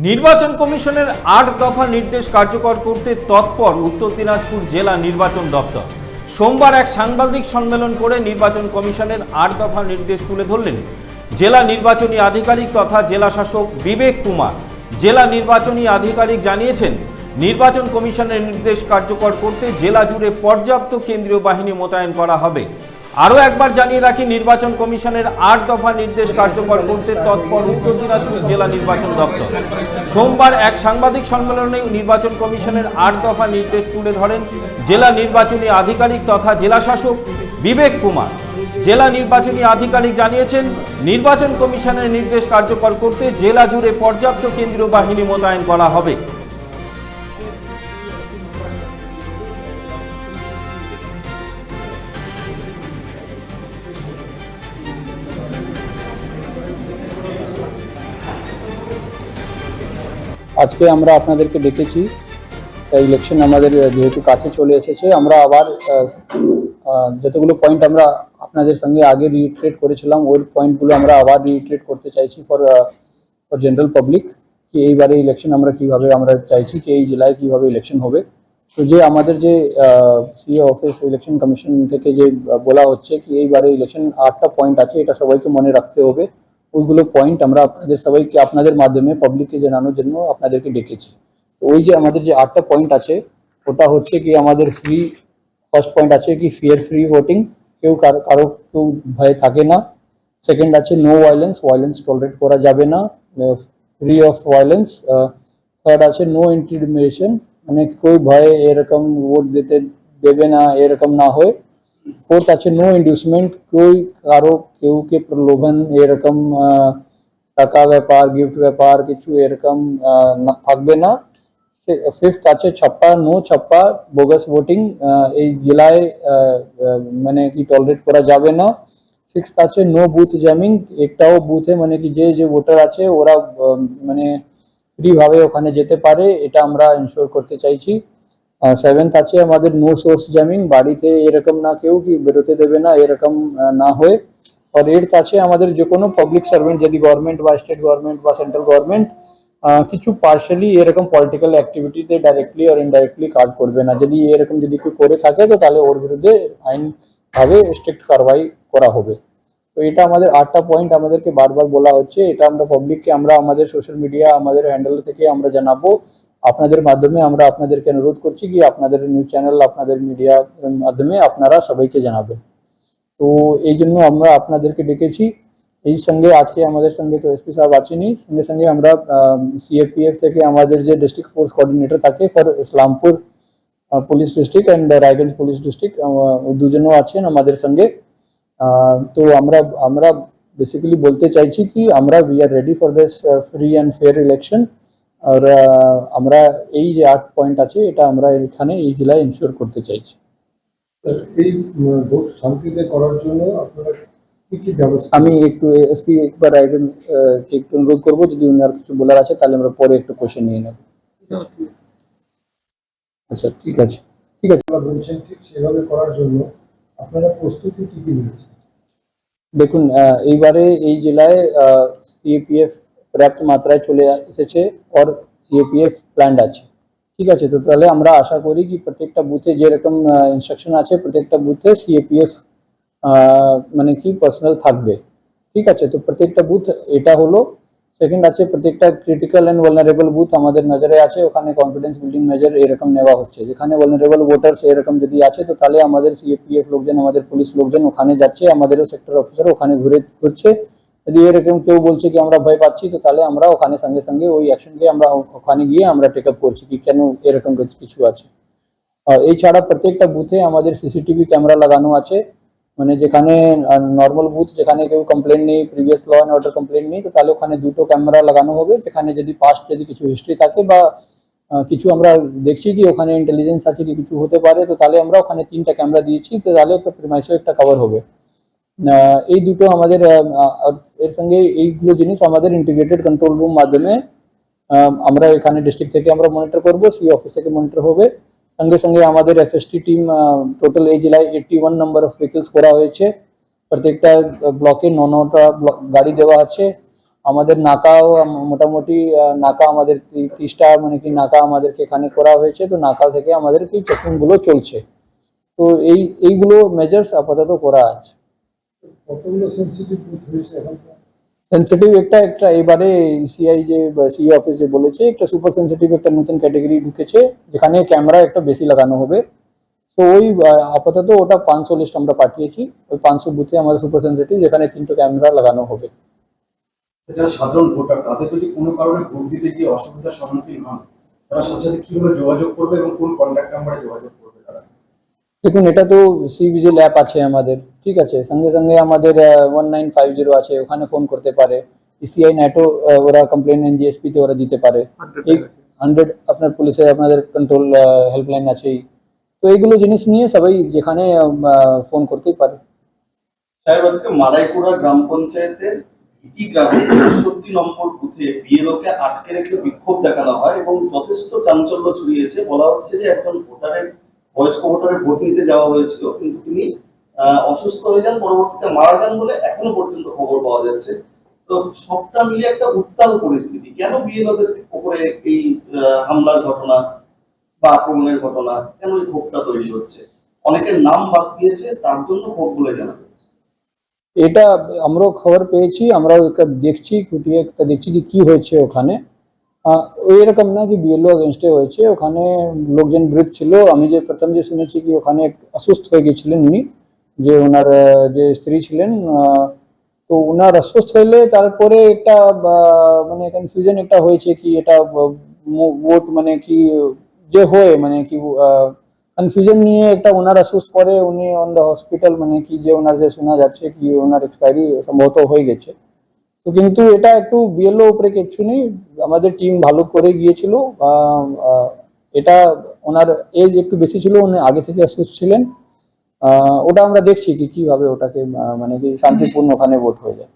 নির্বাচন কমিশনের ৮ দফা নির্দেশ কার্যকর করতে তৎপর উত্তর দিনাজপুর জেলা নির্বাচন দপ্তর। সোমবার এক সাংবাদিক সম্মেলন করে নির্বাচন কমিশনের ৮ দফা নির্দেশ তুলে ধরলেন জেলা নির্বাচনী আধিকারিক তথা জেলা শাসক বিবেক কুমার। জেলা নির্বাচনী আধিকারিক জানিয়েছেন, নির্বাচন কমিশনের নির্দেশ কার্যকর করতে জেলা জুড়ে পর্যাপ্ত কেন্দ্রীয় বাহিনী মোতায়েন করা হবে। আরও একবার জানিয়ে রাখি, নির্বাচন কমিশনের ৮ দফা নির্দেশ কার্যকর করতে তৎপর উত্তর দিনাজপুর জেলা নির্বাচন দপ্তর। সোমবার এক সাংবাদিক সম্মেলনে নির্বাচন কমিশনের ৮ দফা নির্দেশ তুলে ধরেন জেলা নির্বাচনী আধিকারিক তথা জেলা শাসক বিবেক কুমার। জেলা নির্বাচনী আধিকারিক জানিয়েছেন, নির্বাচন কমিশনের নির্দেশ কার্যকর করতে জেলা জুড়ে পর্যাপ্ত কেন্দ্রীয় বাহিনী মোতায়েন করা হবে। আজকে আমরা আপনাদেরকে ডেকেছি, ইলেকশন আমাদের যেহেতু কাছে চলে এসেছে, আমরা আবার যতগুলো পয়েন্ট আমরা আপনাদের সঙ্গে আগে রিইটারেট করেছিলাম ওই পয়েন্টগুলো আমরা আবার রিইটারেট করতে চাইছি ফর জেনারেল পাবলিক, কি এইবারে ইলেকশন আমরা কিভাবে আমরা চাইছি কি এই জেলায় কিভাবে ইলেকশন হবে। তো যে আমাদের যে সিএ অফিস ইলেকশন কমিশন থেকে যে বলা হচ্ছে কি এইবারে ইলেকশন 8টা পয়েন্ট আছে, এটা সবাইকে মনে রাখতে হবে। ওইগুলো পয়েন্ট আমরা আপনাদের সবাইকে আপনাদের মাধ্যমে পাবলিককে জানানোর জন্য আপনাদেরকে ডেকেছি। তো ওই যে আমাদের যে 8টা পয়েন্ট আছে ওটা হচ্ছে কি আমাদের ফ্রি, ফার্স্ট পয়েন্ট আছে কি ফিয়ার ফ্রি ভোটিং, কেউ কারো কেউ ভয় থাকে না। সেকেন্ড আছে নো ভায়োলেন্স, ভায়োলেন্স টলারেট করা যাবে না, ফ্রি অফ ভায়োলেন্স। থার্ড আছে নো ইন্টিমিডেশন, মানে कोई ভয়ে এরকম ভোট দিতে দেবে না এরকম না হয়। फोर्थ আছে নো ইন্ডিউসমেন্ট, कोई কারো কেউ কে প্রলোভন এরকম টাকা ব্যাপার গিফট ব্যাপার কিছু এরকম থাকবে না। ফিফথ আছে ছাপ্পা, নো ছাপ্পা বোগাস ভোটিং এই জেলায় মানে কি টলারেট করা যাবে না। সিক্সথ আছে নো বুথ জ্যামিং, একটাও বুথে মানে কি যে ভোটার আছে ওরা মানে ফ্রি ভাবে ওখানে যেতে পারে, এটা আমরা ইনশিওর করতে চাইছি। সেভেন্থ আছে আমাদের নো সোর্স জ্যামিং, বাড়িতে এরকম না কেউ কি বেরোতে দেবে না এরকম না হয়। আর এইটথ আছে আমাদের যে কোনো পাবলিক সার্ভেন্ট যদি গভর্নমেন্ট বা স্টেট গভর্নমেন্ট বা সেন্ট্রাল গভর্নমেন্ট কিছু পার্শালি এরকম পলিটিক্যাল অ্যাক্টিভিটিতে ডাইরেক্টলি আর ইনডাইরেক্টলি কাজ করবে না, যদি এরকম যদি কেউ করে থাকে তো তাহলে ওর বিরুদ্ধে আইনভাবে স্ট্রিক্ট কারবাই করা হবে। তো এটা আমাদের 8টা পয়েন্ট আমাদেরকে বারবার বলা হচ্ছে, এটা আমরা পাবলিককে আমরা আমাদের সোশ্যাল মিডিয়া আমাদের হ্যান্ডেল থেকে আমরা জানাবো। আপনাদের মাধ্যমে আমরা আপনাদেরকে অনুরোধ করছি কি আপনাদের নিউজ চ্যানেল আপনাদের মিডিয়া মাধ্যমে আপনারা সবাইকে জানাবেন। তো এই জন্য আমরা আপনাদেরকে ডেকেছি। এই সঙ্গে আজকে আমাদের সঙ্গে তো এসপি সাহেব আছেনই, সঙ্গে সঙ্গে আমরা সিএপিএফ থেকে আমাদের যে ডিস্ট্রিক্ট ফোর্স কোঅর্ডিনেটর থাকে for Islampur police district and Raiganj police district, দুজনও আছেন আমাদের সঙ্গে। তো আমরা বেসিক্যালি বলতে চাইছি কি আমরা we are ready for this free and fair election. আর আমরা এই যে 8 পয়েন্ট আছে এটা আমরা এখানে এই জেলায় ইনশিওর করতে চাইছি। এই ভোট শান্তিতে করার জন্য আপনারা কি কি ব্যবস্থা? আমি একটু এসপি একবার রায়গঞ্জ কে একটু অনুরোধ করবো, যদি উনার কিছু বলার আছে তাহলে আমরা পরে একটু কোশ্চেন নিয়ে নেব। আচ্ছা ঠিক আছে ঠিক আছে। আপনারা বলছেন ঠিক সেভাবে করার জন্য আপনারা প্রস্তুতি কি কি নিয়েছেন? দেখুন এইবারে এই জেলায় সিএপিএফ পর্যাপ্ত মাত্রায় চলে এসেছে আর সিএপিএফ প্ল্যান্ড আছে, ঠিক আছে। তো তাহলে আমরা আশা করি কি প্রত্যেকটা বুথে যেরকম ইনস্ট্রাকশন আছে প্রত্যেকটা বুথে সিএপিএফ মানে কি পার্সোনাল থাকবে, ঠিক আছে। তো প্রত্যেকটা বুথ এটা হলো। সেকেন্ড আছে প্রত্যেকটা ক্রিটিক্যাল অ্যান্ড ভালনারেবল বুথ আমাদের নজরে আছে, ওখানে কনফিডেন্স বিল্ডিং মেজার এরকম নেওয়া হচ্ছে। যেখানে ভালনারেবল ভোটার্স এরকম যদি আছে তো তাহলে আমাদের সিএপিএফ লোকজন আমাদের পুলিশ লোকজন ওখানে যাচ্ছে, আমাদেরও সেক্টর অফিসার ওখানে ঘুরছে। যদি এরকম কেউ বলছে কি আমরা ভয় পাচ্ছি তো তাহলে আমরা ওখানে সঙ্গে সঙ্গে ওই অ্যাকশনকে আমরা ওখানে গিয়ে আমরা টেক আপ করছি কি কেন এরকম কিছু আছে। এছাড়া প্রত্যেকটা বুথে আমাদের সিসিটিভি ক্যামেরা লাগানো আছে, মানে যেখানে নর্মাল বুথ যেখানে কেউ কমপ্লেন নেই, previous law and order complain নেই, তো তাহলে ওখানে 2টো ক্যামেরা লাগানো হবে। যেখানে যদি পাস্ট যদি কিছু হিস্ট্রি থাকে বা কিছু আমরা দেখছি কি ওখানে ইন্টেলিজেন্স আছে কি কিছু হতে পারে তো তাহলে আমরা ওখানে 3টা ক্যামেরা দিয়েছি, তো তাহলে একটা প্রিমাইসও একটা কভার হবে। এই দুটো আমাদের এর সঙ্গে এইগুলো জিনিস আমাদের ইন্টিগ্রেটেড কন্ট্রোল রুম মাধ্যমে আমরা এখানে ডিস্ট্রিক্ট থেকে আমরা মনিটর করব, সি অফিস থেকে মনিটর হবে। সঙ্গে সঙ্গে আমাদের এফএসটি টিম টোটাল এই জেলায় 81 নাম্বার অফ ভেহিকলস করা হয়েছে। প্রত্যেকটা ব্লকে 9টা গাড়ি দেওয়া আছে। আমাদের নাকাও মোটামুটি নাকা আমাদের 30টা মানে কি নাকা আমাদেরকে এখানে করা হয়েছে, তো নাকা থেকে আমাদের কি চেকিং গুলো চলছে। তো এইগুলো মেজার্স আপাতত করা আছে। কতগুলো সেন্সিটিভ বুথ হয়েছে এখন? সেন্সিটিভ একটা একটা এবারে সিআই যে সিই অফিস যে বলেছে একটা সুপার সেন্সিটিভ একটা নতুন ক্যাটাগরি ঢুকেছে, যেখানে ক্যামেরা একটা বেশি লাগানো হবে। তো ওই আপাতত ওটা 500 লিস্ট আমরা পাঠিয়েছি, ওই 500 বুথে আমার সুপার সেন্সিটিভ যেখানে 3টা ক্যামেরা লাগানো হবে। যারা সাধারণ ভোটার তাদের যদি কোনো কারণে ভোট দিতে গিয়ে অসুবিধার সম্মুখীন হন, তারা সাথে সাথে কিভাবে যোগাযোগ করবে এবং কোন কন্ট্যাক্ট নাম্বারে যোগাযোগ করবে তারা? দেখুন, এটা তো সি ভিজিল অ্যাপ আছে আমাদের, ঠিক আছে, সঙ্গে সঙ্গে আমাদের 1950 আছে, ওখানে ফোন করতে পারে। ইসিআই নেটও ওরা কমপ্লেন এনজিএসপি তে ওরা দিতে পারে। এই 100 আপনার পুলিশের আপনাদের কন্ট্রোল হেল্পলাইন আছেই। তো এইগুলো জিনিস নিয়ে সবাই যেখানে ফোন করতেই পারে। সাহেব, আজকে মারাইকুড়া গ্রাম পঞ্চায়েতের ইটি গ্রামে ৬৩ নম্বর বুথে বিএলওকে আটকে রেখে বিক্ষোভ দেখানো হয় এবং যথেষ্ট চাঞ্চল্য ছড়িয়েছে। বলা হচ্ছে যে একজন বয়স্ক ভোটারের ভোট নিতে যাওয়া হয়েছিল, কিন্তু তিনি অসুস্থ হয়ে যান, পরবর্তীতে মারা যান বলে এখনো পর্যন্ত খবর পাওয়া যাচ্ছে। তো সবটা মিলে একটা উত্তাল পরিস্থিতি। কেন বিএলওদের উপরে এই হামলার ঘটনা বা আক্রমণের ঘটনা, কেন এই ক্ষোভটা তৈরি হচ্ছে? অনেকের নাম বাদ দিয়েছে, তার জন্য ক্ষোভ বলে জানা যাচ্ছে। এটা আমরাও খবর পেয়েছি, আমরাও একটা দেখছি, খুঁটিয়ে একটা দেখছি কি হয়েছে ওখানে। ওই এরকম না কি বিএলও এগেনস্টে হয়েছে, ওখানে লোকজন বিরোধ ছিল। আমি যে প্রথম যে শুনেছি কি ওখানে অসুস্থ হয়ে গেছিলেন উনি, যে ওনার যে স্ত্রী ছিলেন, তো ওনার অসুস্থ হইলে তারপরে একটা মানে কনফিউশন একটা হয়েছে কি এটা ভোট মানে কি যে হয় মানে কি কনফিউশন নিয়ে একটা ওনার অসুস্থ পরে উনি অন দ্য হসপিটাল মানে কি যে ওনার যে শোনা যাচ্ছে কি ওনার এক্সপায়ারি সম্ভবত হয়ে গেছে। তো কিন্তু এটা একটু বিএলও উপরে কিছু নেই, আমাদের টিম ভালো করে গিয়েছিল। এটা ওনার এজ একটু বেশি ছিল, উনি আগে থেকে অসুস্থ ছিলেন। ওটা আমরা দেখছি কি কিভাবে ওটাকে মানে কি শান্তিপূর্ণ ওখানে ভোট হয়ে যায়।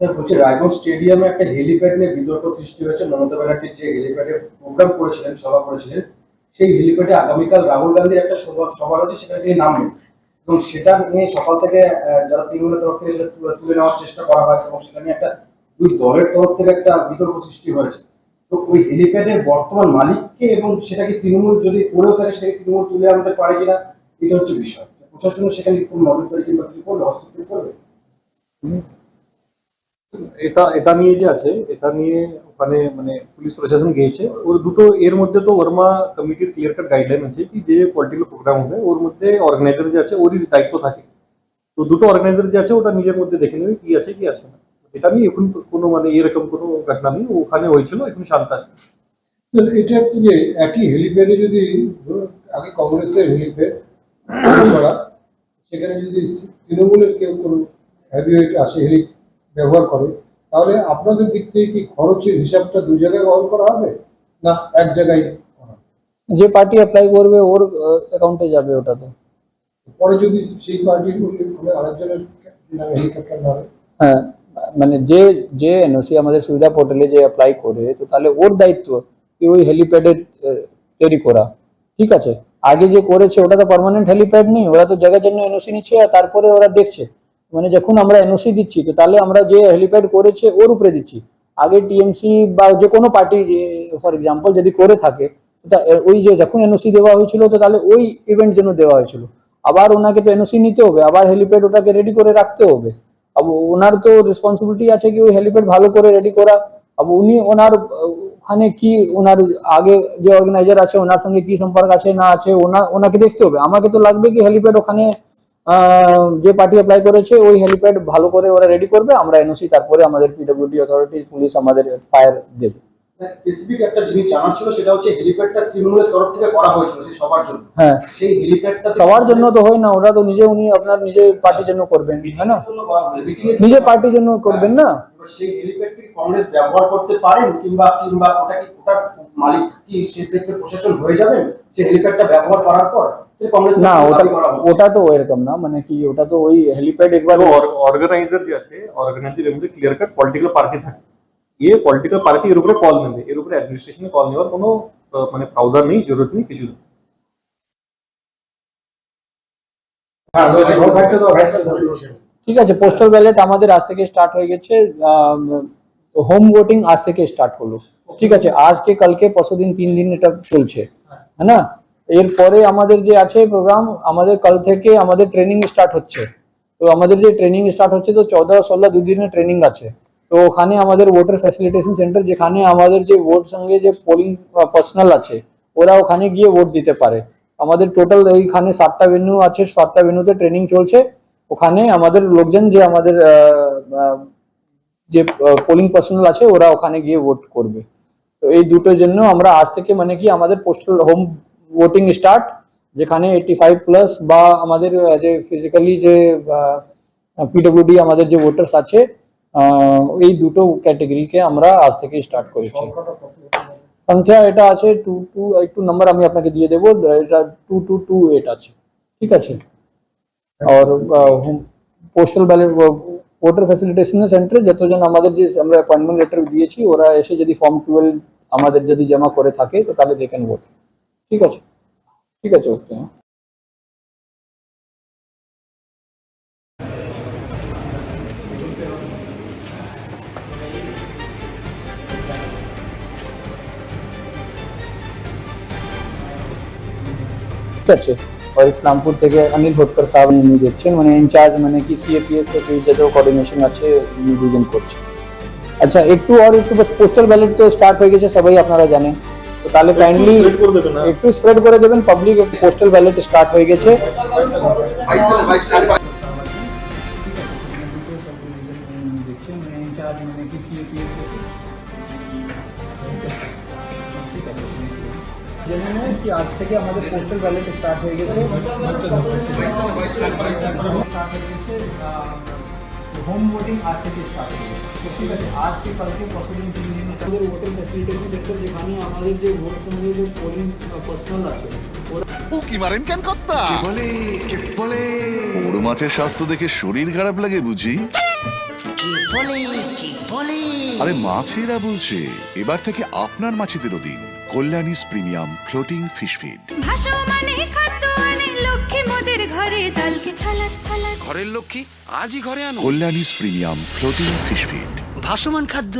স্যার, বলছি রায়গঞ্জ স্টেডিয়ামে একটা হেলিপ্যাড নিয়ে বিতর্ক সৃষ্টি হয়েছে। মমতা ব্যানার্জি যে হেলিপ্যাডে প্রোগ্রাম করেছিলেন, সভা করেছিলেন, সেই হেলিপ্যাডে আগামীকাল রাহুল গান্ধীর একটা সভা রয়েছে, সেখানে তিনি নামেন এবং সেটা নিয়ে সকাল থেকে যারা তৃণমূলের তরফ থেকে সেটা তুলে নেওয়ার চেষ্টা করা হয় এবং সেখানে একটা দুই দলের তরফ থেকে একটা বিতর্ক সৃষ্টি হয়েছে। তো ওই হেলিপ্যাডের বর্তমান মালিককে এবং সেটা কি তৃণমূল যদি করেও থাকে সেটাকে তৃণমূল তুলে আনতে পারে কিনা, এটা হচ্ছে বিষয়। প্রশাসন সেখানে কোন নজরদারি কিংবা কিছু করবে, হস্তক্ষেপ করবে? এটা নিয়ে যে আছে, এটা নিয়ে ওখানে মানে পুলিশ প্রশাসন গিয়েছে। ওর দুটো এর মধ্যে তো ওরমা কমিটির ক্লিয়ার কাট গাইডলাইন আছে কি যে পলিটিক্যাল প্রোগ্রাম হবে ওর মধ্যে অর্গানাইজার যে আছে ওরই দায়িত্ব থাকে। তো দুটো অর্গানাইজার যে আছে ওটা নিজের মধ্যে দেখে নেবে কি আছে কি আছে না। এটা নিয়ে এখন কোনো মানে এরকম কোনো ঘটনা নেই, ওখানে হয়েছিল, এখন শান্ত আছে। এটা হচ্ছে যে একই হেলিপ্যাডে যদি আগে কংগ্রেসের হেলিপ্যাড করা, সেখানে যদি তৃণমূলের কেউ কোনো হ্যাভিওয়েট আসে হেলি ব্যবহার করে, তাহলে আপনাদের দিক থেকে কি খরচের হিসাবটা দু জায়গায় বহন করা হবে না এক জায়গায় করা হবে? যে পার্টি অ্যাপ্লাই করবে ওর অ্যাকাউন্টে যাবে ওটা। তো পরে যদি সেই পার্টির কোনো আরেকজনের নামে হেলিকপ্টার না হয়? হ্যাঁ, মানে যে যে এনওসি আমাদের সুবিধা পোর্টালে যে অ্যাপ্লাই করে, তো তাহলে ওর দায়িত্ব কি ওই হেলিপ্যাডে তৈরি করা, ঠিক আছে। আগে যে করেছে ওটা তো পার্মানেন্ট হেলিপ্যাড নেই, ওরা তো জায়গার জন্য এনওসি নিচ্ছে আর তারপরে ওরা দেখছে। মানে যখন আমরা এনওসি দিচ্ছি তো তাহলে আমরা যে হেলিপ্যাড করেছে ওর উপরে দিচ্ছি। আগে টিএমসি বা যে কোনো পার্টি ফর এক্সাম্পল যদি করে থাকে, ওই যে যখন এনওসি দেওয়া হয়েছিল তো তাহলে ওই ইভেন্ট জন্য দেওয়া হয়েছিল, আবার ওনাকে তো এনওসি নিতে হবে, আবার হেলিপ্যাড ওটাকে রেডি করে রাখতে হবে। अब ওনার তো রেসপন্সিবিলিটি আছে কি ওই হেলিপ্যাড ভালো করে রেডি করা। अब উনি ওনার ওখানে কি ওনার আগে যে অর্গানাইজার আছে ওনার সঙ্গে কি সম্পর্ক আছে না আছে ওনাকে দেখতে হবে। আমাকে তো লাগবে কি হেলিপ্যাড ওখানে যে পার্টি অ্যাপ্লাই করেছে ওই হেলিপ্যাড ভালো করে ওরা রেডি করবে, আমরা এনওসি তারপরে আমাদের পিডব্লিউডি অথরিটি পুলিশ আমাদের ফায়ার দেবে। স্পেসিফিক একটা জিনিস জানার ছিল, সেটা হচ্ছে হেলিপ্যাডটা তৃণমূলের তরফ থেকে করা হয়েছিল সেই সবার জন্য। হ্যাঁ, সেই হেলিপ্যাডটা সবার জন্য তো হয় না, ওরা তো উনি আপনার নিজে পার্টির জন্য করবেন, হ্যাঁ না, নিজে পার্টির জন্য করবেন না। এবার সেই হেলিপ্যাডটি কংগ্রেস ব্যবহার করতে পারেন কিংবা কিংবা ওটার মালিক কি সেক্ষেত্রে প্রশাসন হয়ে যাবেন সেই হেলিপ্যাডটা ব্যবহার করার পর? না, ওটা তো এরকম না, মানে কি ওটা তো ওই হেলিপ্যাড একবার অর্গানাইজার যে আছে, অর্গানাইজার এর মধ্যে ক্লিয়ার কাট পলিটিক্যাল পার্টি থাকে। ये পলিটিক্যাল পার্টি এর উপরে কল নেবে, এর উপরে অ্যাডমিনিস্ট্রেশনে কল নেওয়ার কোনো মানে প্রাউধান নেই, জরুরত নেই, কিছু নেই। ঠিক আছে। পোস্টাল ব্যালট আমাদের আজ থেকে স্টার্ট হয়ে গেছে। তো হোম ভোটিং আজ থেকে স্টার্ট হলো, ঠিক আছে, আজকে কালকে পরশুদিন 3 দিন এটা চলছে, है ना। এরপরে আমাদের যে আছে প্রোগ্রাম, আমাদের কাল থেকে আমাদের ট্রেনিং স্টার্ট হচ্ছে। তো আমাদের যে ট্রেনিং স্টার্ট হচ্ছে, তো 14-16 2 দিনের ট্রেনিং আছে। তো ওখানে আমাদের ভোটার ফ্যাসিলিটেশন সেন্টার, যেখানে আমাদের যে ভোট সঙ্গে যে পোলিং পার্সোনাল আছে, ওরা ওখানে গিয়ে ভোট দিতে পারে। আমাদের টোটাল এইখানে 7টা ভেন্যু আছে, 7টা ভেন্যুতে ট্রেনিং চলছে। ওখানে আমাদের লোকজন যে আমাদের যে পোলিং পার্সোনাল আছে, ওরা ওখানে গিয়ে ভোট করবে। তো এই দুটোর জন্য আমরা আজ থেকে মানে কি আমাদের পোস্টাল হোম ভোটিং স্টার্ট, যেখানে 85+ বা আমাদের যে ফিজিক্যালি যে পিডব্লিউডি আমাদের যে ভোটার্স আছে, এই দুটো ক্যাটাগরিকে আমরা আজ থেকে স্টার্ট করেছি। সংখ্যা এটা আছে 22, একটু নাম্বার আমি আপনাকে দিয়ে দেবো, এটা 2228 আছে, ঠিক আছে। আর পোস্টাল ব্যালট ভোটার ফ্যাসিলিটেশন সেন্টারে যতজন আমাদের যে আমরা অ্যাপয়েন্টমেন্ট লেটার দিয়েছি, ওরা এসে যদি ফর্ম 12 আমাদের যদি জমা করে থাকে, তো তাহলে দেখেন ভোট, ঠিক আছে, ঠিক আছে, ওকে। ঠিক আছে। और इस्लामपुर থেকে अनिल भोटकर साहब উনি দেখছেন, মানে ইনচার্জ মানে কি সিএপিএফ থেকে যত কোঅর্ডিনেশন আছে উনি দুজন করছে। আচ্ছা, একটু বাস পোস্টাল ব্যালট তো স্টার্ট হয়ে গেছে, সবাই আপনারা জানেন। তো তাহলে কাইন্ডলি একটু স্প্রেড করে দেবেন পাবলিক, পোস্টাল ব্যালট স্টার্ট হয়ে গেছে। कि आज থেকে আমাদের পোস্টাল ব্যালট স্টার্ট হয়ে গেছে, হোম ভোটিং আজ থেকে স্টার্ট হয়ে গেছে, ঠিক আছে। আজকে কালকে পরশুদিন 3 দিন আমাদের ভোটার ফ্যাসিলিটেশন সেন্টার, যেখানে আমাদের যে ভোট সঙ্গে যে পোলিং পার্সোনাল আছে, কি মারেন কেন কর্তা? বলে বড় মাছের স্বাস্থ্য দেখে শরীর খারাপ লাগে বুঝি? আরে মাছেরা বলছে, এবার থেকে আপনার মাছেদেরও দিন কল্যাণীস প্রিমিয়াম ফ্লোটিং ফিশ ফিড। ভাসমানে খাদ্য আনে লক্ষ্মী মোদের ঘরে, জলকে ছালাক ছালাক ঘরের লক্ষ্মী আজই ঘরে আনো কল্যাণীস প্রিমিয়াম ফ্লোটিং ফিশ ফিড। ভাসমান খাদ্য।